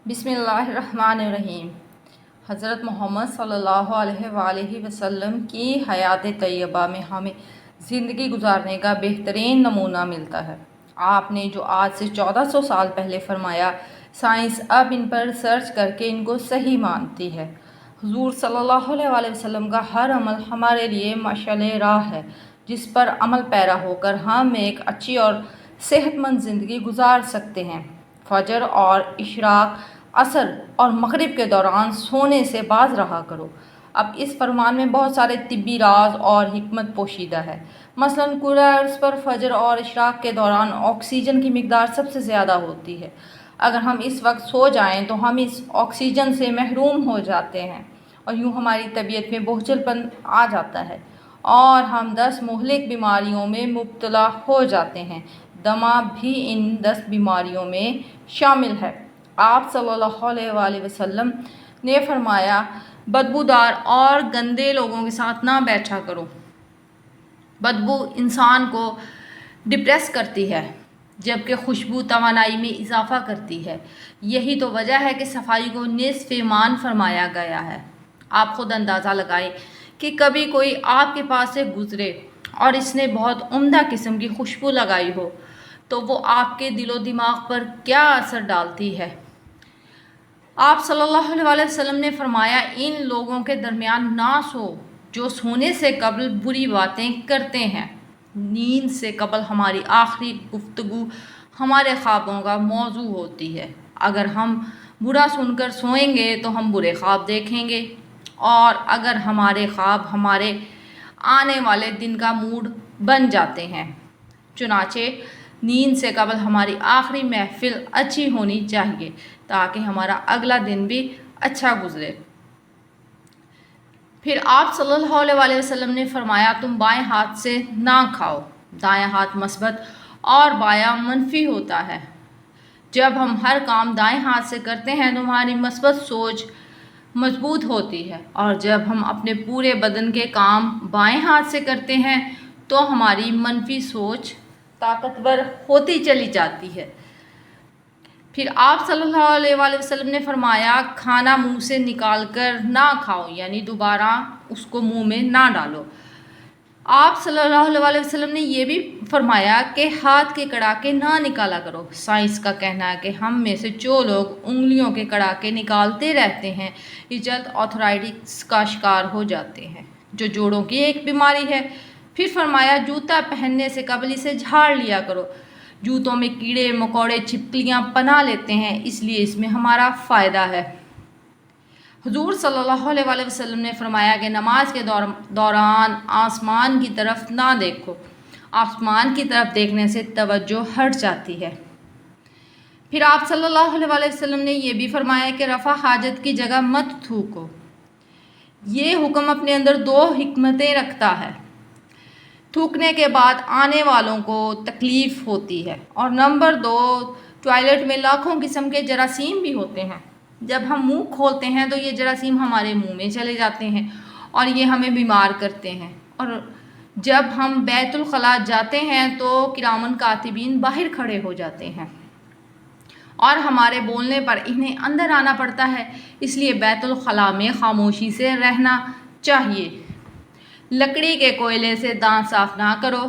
बिस्मिल्लाहिर्रहमानिर्रहीम। हज़रत मोहम्मद सल्लल्लाहु अलैहि वआलिहि वसल्लम की हयात तैयबा में हमें ज़िंदगी गुजारने का बेहतरीन नमूना मिलता है। आपने जो आज से 1400 साल पहले फरमाया, साइंस अब इन पर सर्च करके इनको सही मानती है। हुज़ूर सल्लल्लाहु अलैहि वसल्लम का हर अमल हमारे लिए मशाल राह है, जिस पर अमल पैरा होकर हम एक अच्छी और सेहतमंद ज़िंदगी गुजार सकते हैं। फजर और इशराक, असर और मगरिब के दौरान सोने से बाज रहा करो। अब इस फरमान में बहुत सारे तिब्बी राज और हिकमत पोशीदा है। मसलन कुरान अर्ज़ पर फजर और इशराक के दौरान ऑक्सीजन की मिकदार सबसे ज़्यादा होती है। अगर हम इस वक्त सो जाएं तो हम इस ऑक्सीजन से महरूम हो जाते हैं और यूँ हमारी तबीयत में बोझलपन आ जाता है और हम 10 मुहलिक बीमारियों में मुब्तला हो जाते हैं। दमा भी इन 10 बीमारियों में शामिल है। आप सल्लल्लाहु अलैहि वसल्लम ने फरमाया, बदबूदार और गंदे लोगों के साथ ना बैठा करो। बदबू इंसान को डिप्रेस करती है, जबकि खुशबू तवानाई में इजाफ़ा करती है। यही तो वजह है कि सफाई को निस्फ़ ईमान फरमाया गया है। आप खुद अंदाज़ा लगाएं कि कभी कोई आपके पास से गुज़रे और इसने बहुत उम्दा किस्म की खुशबू लगाई हो तो वो आपके दिलो दिमाग पर क्या असर डालती है। आप सल्लल्लाहु अलैहि वसल्लम ने फरमाया, इन लोगों के दरमियान ना सो जो सोने से कबल बुरी बातें करते हैं। नींद से कबल हमारी आखिरी गुफ्तगू हमारे ख्वाबों का मौजू होती है। अगर हम बुरा सुनकर सोएंगे तो हम बुरे ख्वाब देखेंगे, और अगर हमारे ख्वाब हमारे आने वाले दिन का मूड बन जाते हैं। चुनाचे नींद से कबल हमारी आखिरी महफिल अच्छी होनी चाहिए ताकि हमारा अगला दिन भी अच्छा गुजरे। फिर आप सल्लल्लाहु अलैहि वसल्लम ने फरमाया, तुम बाएं हाथ से ना खाओ। दायां हाथ मस्बत और बायां मनफी होता है। जब हम हर काम दाएं हाथ से करते हैं तो हमारी मस्बत सोच मजबूत होती है, और जब हम अपने पूरे बदन के काम बाएं हाथ से करते हैं तो हमारी मनफी सोच ताकतवर होती चली जाती है। फिर आप सल्लल्लाहु अलैहि वसल्लम ने फरमाया, खाना मुंह से निकाल कर ना खाओ, यानी दोबारा उसको मुंह में ना डालो। आप सल्लल्लाहु अलैहि वसल्लम ने यह भी फरमाया कि हाथ के कड़ाके ना निकाला करो। साइंस का कहना है कि हम में से जो लोग उंगलियों के कड़ाके निकालते रहते हैं ये जल्द आर्थराइटिस का शिकार हो जाते हैं, जो जोड़ों की एक बीमारी है। फिर फरमाया, जूता पहनने से कबल इसे झाड़ लिया करो। जूतों में कीड़े मकोड़े छिपकलियाँ पनाह लेते हैं, इसलिए इसमें हमारा फ़ायदा है। हुज़ूर सल्लल्लाहु अलैहि वसल्लम ने फरमाया कि नमाज के दौरान आसमान की तरफ ना देखो। आसमान की तरफ देखने से तवज्जो हट जाती है। फिर आप सल्लल्लाहु अलैहि वसल्लम ने यह भी फरमाया कि रफ़ा हाजत की जगह मत थूको। ये हुक्म अपने अंदर 2 हिकमतें रखता है। थूकने के बाद आने वालों को तकलीफ़ होती है, और नंबर 2, टॉयलेट में लाखों किस्म के जरासीम भी होते हैं। जब हम मुंह खोलते हैं तो ये जरासीम हमारे मुंह में चले जाते हैं और ये हमें बीमार करते हैं। और जब हम बैतुल खला जाते हैं तो किरामन कातिबीन बाहर खड़े हो जाते हैं और हमारे बोलने पर इन्हें अंदर आना पड़ता है। इसलिए बैतुल खला में खामोशी से रहना चाहिए। लकड़ी के कोयले से दांत साफ़ ना करो।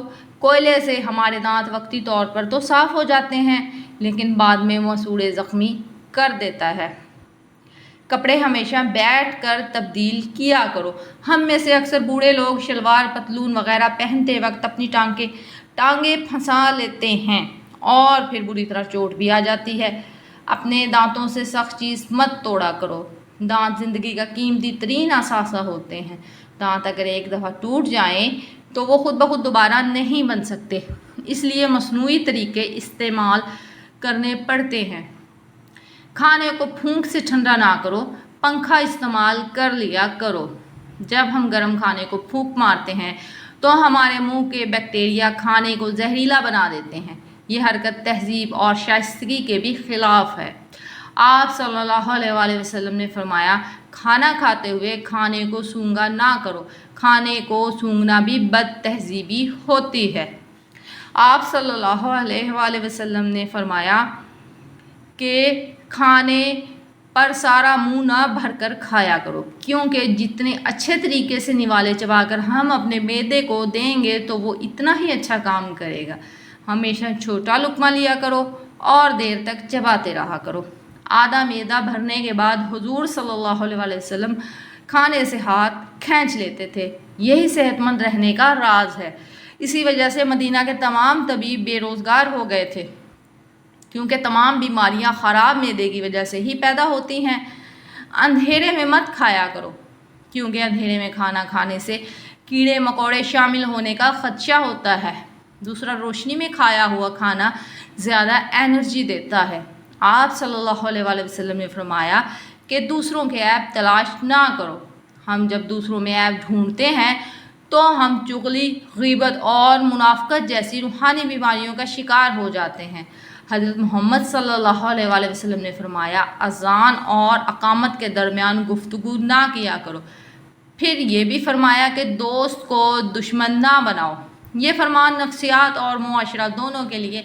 कोयले से हमारे दांत वक्ती तौर पर तो साफ़ हो जाते हैं, लेकिन बाद में मसूड़े ज़ख्मी कर देता है। कपड़े हमेशा बैठ कर तब्दील किया करो। हम में से अक्सर बूढ़े लोग शलवार पतलून वगैरह पहनते वक्त अपनी टांगे फंसा लेते हैं और फिर बुरी तरह चोट भी आ जाती है। अपने दांतों से सख्त चीज़ मत तोड़ा करो। दांत ज़िंदगी का कीमती तरीन असासा होते हैं। दांत अगर एक दफ़ा टूट जाएं तो वो खुद ब खुद दोबारा नहीं बन सकते, इसलिए मसनूई तरीके इस्तेमाल करने पड़ते हैं। खाने को फूंक से ठंडा ना करो, पंखा इस्तेमाल कर लिया करो। जब हम गर्म खाने को फूंक मारते हैं तो हमारे मुंह के बैक्टीरिया खाने को जहरीला बना देते हैं। ये हरकत तहजीब और शाइस्तगी के भी ख़िलाफ़ है। आप सल्लल्लाहु अलैहि वसल्लम ने फरमाया, खाना खाते हुए खाने को सूंघा ना करो। खाने को सूंघना भी बद तहजीबी होती है। आप सल्लल्लाहु अलैहि वसल्लम ने फरमाया कि खाने پر سارا منہ نہ بھر کر کھایا کرو، کیونکہ جتنے اچھے طریقے سے نوالے چبا کر ہم اپنے معدے کو دیں گے تو وہ اتنا ہی اچھا کام کرے گا۔ ہمیشہ چھوٹا لقمہ لیا کرو اور دیر تک چباتے رہا کرو۔ آدھا معدہ بھرنے کے بعد حضور صلی اللہ علیہ وسلم کھانے سے ہاتھ کھینچ لیتے تھے۔ یہی صحت مند رہنے کا راز ہے۔ اسی وجہ سے مدینہ کے تمام طبیب بے روزگار ہو گئے تھے، کیونکہ تمام بیماریاں خراب معدے کی وجہ سے ہی پیدا ہوتی ہیں۔ اندھیرے میں مت کھایا کرو، کیونکہ اندھیرے میں کھانا کھانے سے کیڑے مکوڑے شامل ہونے کا خدشہ ہوتا ہے۔ دوسرا، روشنی میں کھایا ہوا کھانا زیادہ انرجی دیتا ہے۔ آپ صلی اللہ علیہ وسلم نے فرمایا کہ دوسروں کے عیب تلاش نہ کرو۔ ہم جب دوسروں میں عیب ڈھونڈتے ہیں تو ہم چغلی، غیبت اور منافقت جیسی روحانی بیماریوں کا شکار ہو جاتے ہیں۔ حضرت محمد صلی اللہ علیہ وسلم نے فرمایا، اذان اور اقامت کے درمیان گفتگو نہ کیا کرو۔ پھر یہ بھی فرمایا کہ دوست کو دشمن نہ بناؤ۔ یہ فرمان نفسیات اور معاشرہ دونوں کے لیے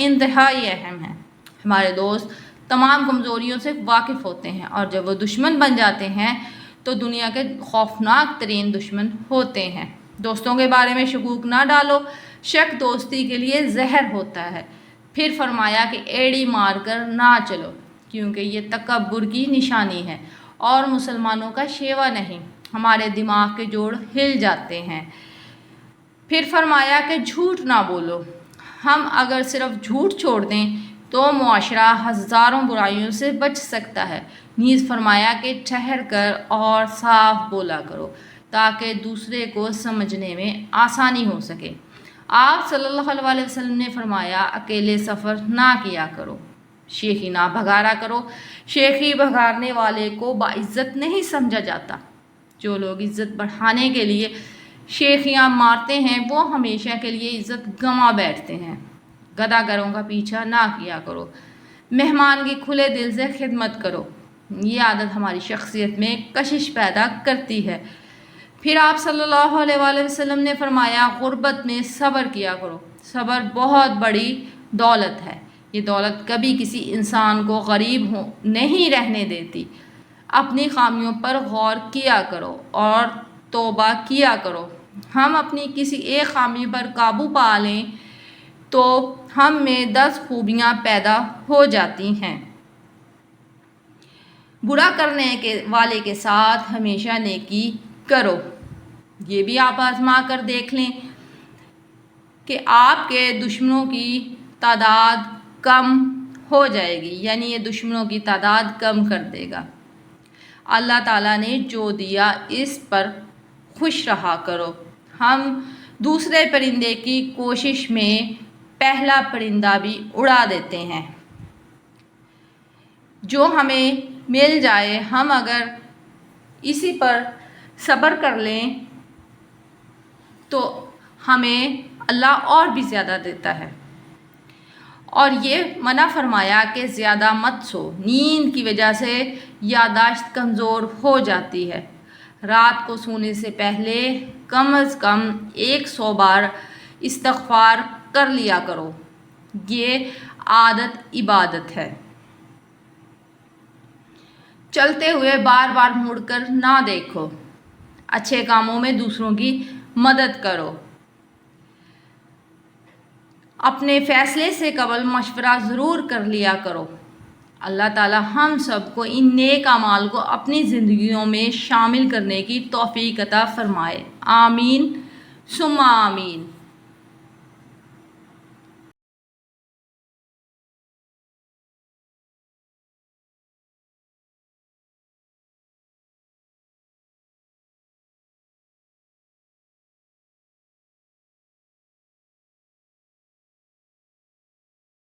انتہائی اہم ہے۔ ہمارے دوست تمام کمزوریوں سے واقف ہوتے ہیں، اور جب وہ دشمن بن جاتے ہیں تو دنیا کے خوفناک ترین دشمن ہوتے ہیں۔ دوستوں کے بارے میں شکوک نہ ڈالو، شک دوستی کے لیے زہر ہوتا ہے۔ پھر فرمایا کہ ایڑی مار کر نہ چلو، کیونکہ یہ تکبر کی نشانی ہے اور مسلمانوں کا شیوا نہیں۔ ہمارے دماغ کے جوڑ ہل جاتے ہیں۔ پھر فرمایا کہ جھوٹ نہ بولو۔ ہم اگر صرف جھوٹ چھوڑ دیں تو معاشرہ ہزاروں برائیوں سے بچ سکتا ہے۔ نیز فرمایا کہ ٹھہر کر اور صاف بولا کرو تاکہ دوسرے کو سمجھنے میں آسانی ہو سکے۔ آپ صلی اللہ علیہ وسلم نے فرمایا، اکیلے سفر نہ کیا کرو، شیخی نہ بھگارا کرو۔ شیخی بھگارنے والے کو باعزت نہیں سمجھا جاتا۔ جو لوگ عزت بڑھانے کے لیے شیخیاں مارتے ہیں وہ ہمیشہ کے لیے عزت گنوا بیٹھتے ہیں۔ گداگروں کا پیچھا نہ کیا کرو۔ مہمان کی کھلے دل سے خدمت کرو۔ یہ عادت ہماری شخصیت میں کشش پیدا کرتی ہے۔ پھر آپ صلی اللہ علیہ وسلم نے فرمایا، غربت میں صبر کیا کرو۔ صبر بہت بڑی دولت ہے۔ یہ دولت کبھی کسی انسان کو غریب نہیں رہنے دیتی۔ اپنی خامیوں پر غور کیا کرو اور توبہ کیا کرو۔ ہم اپنی کسی ایک خامی پر قابو پا لیں تو ہم میں 10 خوبیاں پیدا ہو جاتی ہیں۔ برا کرنے والے کے ساتھ ہمیشہ نیکی کرو۔ یہ بھی آپ آزما کر دیکھ لیں کہ آپ کے دشمنوں کی تعداد کم ہو جائے گی، یعنی یہ دشمنوں کی تعداد کم کر دے گا۔ اللہ تعالیٰ نے جو دیا اس پر خوش رہا کرو۔ ہم دوسرے پرندے کی کوشش میں پہلا پرندہ بھی اڑا دیتے ہیں۔ جو ہمیں مل جائے، ہم اگر اسی پر صبر کر لیں تو ہمیں اللہ اور بھی زیادہ دیتا ہے۔ اور یہ منع فرمایا کہ زیادہ مت سو، نیند کی وجہ سے یادداشت کمزور ہو جاتی ہے۔ رات کو سونے سے پہلے کم از کم 100 بار استغفار کر لیا کرو۔ یہ عادت عبادت ہے۔ چلتے ہوئے بار بار مڑ کر نہ دیکھو۔ اچھے کاموں میں دوسروں کی مدد کرو۔ اپنے فیصلے سے قبل مشورہ ضرور کر لیا کرو۔ اللہ تعالی ہم سب کو ان نیک اعمال کو اپنی زندگیوں میں شامل کرنے کی توفیق عطا فرمائے۔ آمین ثم آمین۔